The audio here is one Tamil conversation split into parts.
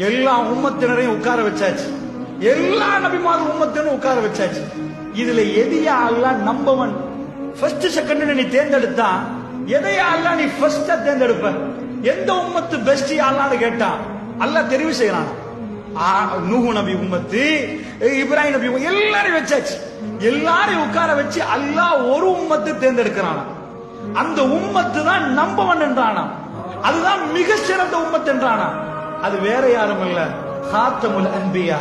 எல்லா உம்மத்தினரையும் உட்கார வச்சாச்சு, எல்லா நபிமாரும் உம்மத்தினரும் உட்கார வச்சாச்சு. இதுல எதையா அல்லாஹ் நம்பர் 1 ஃபர்ஸ்ட் செகண்ட் நீ தேர்ந்தெடுத்தா எதையா அல்லாஹ் நீ ஃபர்ஸ்ட் தேர்ந்தெடுப்ப? எந்த உம்மத்து பெஸ்ட் அல்லாஹ்னு கேட்டா அல்லாஹ் தெரிவு செய்யறான். நூஹ் நபி உம்மத்து, இப்ராஹிம் நபி எல்லாரையும் வச்சாச்சு. எல்லாரையும் உட்கார வச்சு அல்லாஹ் ஒரு உம்மத்து தேர்ந்தெடுக்கிறான். அந்த உம்மத்து தான் நம்பர் 1 என்றானா, அதுதான் மிக சிறந்த உம்மத் என்றானா. அது வேற யாரும் இல்ல, காத்தமுல் அன்பியா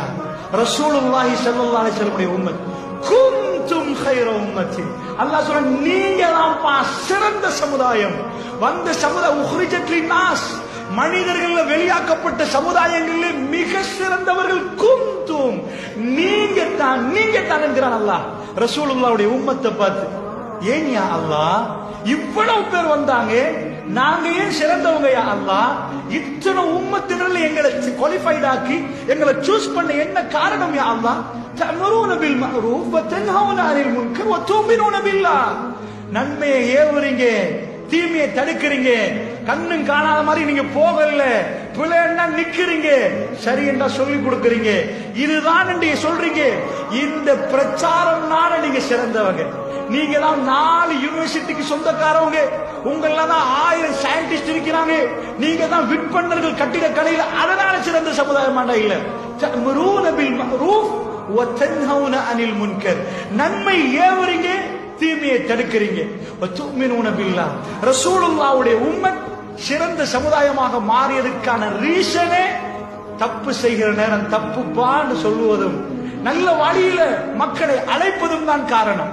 ரசூலுல்லாஹி ஸல்லல்லாஹு அலைஹி வஸல்லம் உம்மத். குன்தும் கைர உம்மத்தி, அல்லாஹ் சொல்ற நீங்க தான் சிறந்த சமுதாயம். வந்த சமுதாயம் உக்ரிஜத் லின்னாஸ், மனிதர்கள் வெளியாக்கப்பட்ட சமுதாயங்களில் மிக சிறந்தவர்கள் குன்தும், நீங்க தான் என்கிறான் அல்லாஹ் ரசூலுல்லாஹ்வுடைய உம்மத்தை பார்த்து. ஏன் யா அல்லாஹ் இவ்வளவு பேர் வந்தாங்க, நாங்க ஏன் சிறந்தவங்க யா அல்லாஹ்? இத்தனை உம்மத்தினர்ல எங்களை குவாலிஃபைட் ஆக்கி எங்களை சூஸ் பண்ண என்ன காரணம் யா அல்லாஹ்? தஅமுருன பில் மஅரூஃப் வ தன்ஹவுன அனில் முன்கர் வ துமினூன பில்லாஹ். நன்மையை ஏவுறீங்க, தீமையை தடுக்கிறீங்க, கண்ணும் காணாத மாதிரி நீங்க போகல, பிள்ளைன்னா நிக்கிறீங்க, சரி என்றா சொல்லி கொடுக்கறீங்க, இதுதான் நீங்க சொல்றீங்க. இந்த பிரச்சாரம்னால நீங்க சிறந்தவங்க. நீங்க தான் 4 யூனிவர்சிட்டிக்கு சொந்தக்காரவங்க, உங்கள தான் 1000 சயின்டிஸ்ட் இருக்கிறாங்க, நீங்க தான் விற்பனர்கள் கட்டிட கலையில, அதனால சிறந்த சமுதாயமாண்டா இல்ல. தஅமுருன பில் மஅரூஃப் வ தன்ஹவுன அனில் முன்கர், நன்மை ஏவுறீங்க, தீமையை தடுக்கிறீங்க. வதுமினூன பில்லாஹ், ரசூலுல்லாஹ்வுடைய உம்மத் சிறந்த சமுதாயமாக மாறியதுக்கான ரீசனே தப்பு செய்கிற நேரம் தப்புப்பான்னு சொல்லுவதும் நல்ல வழியில மக்களை அழைப்பதும் தான் காரணம்.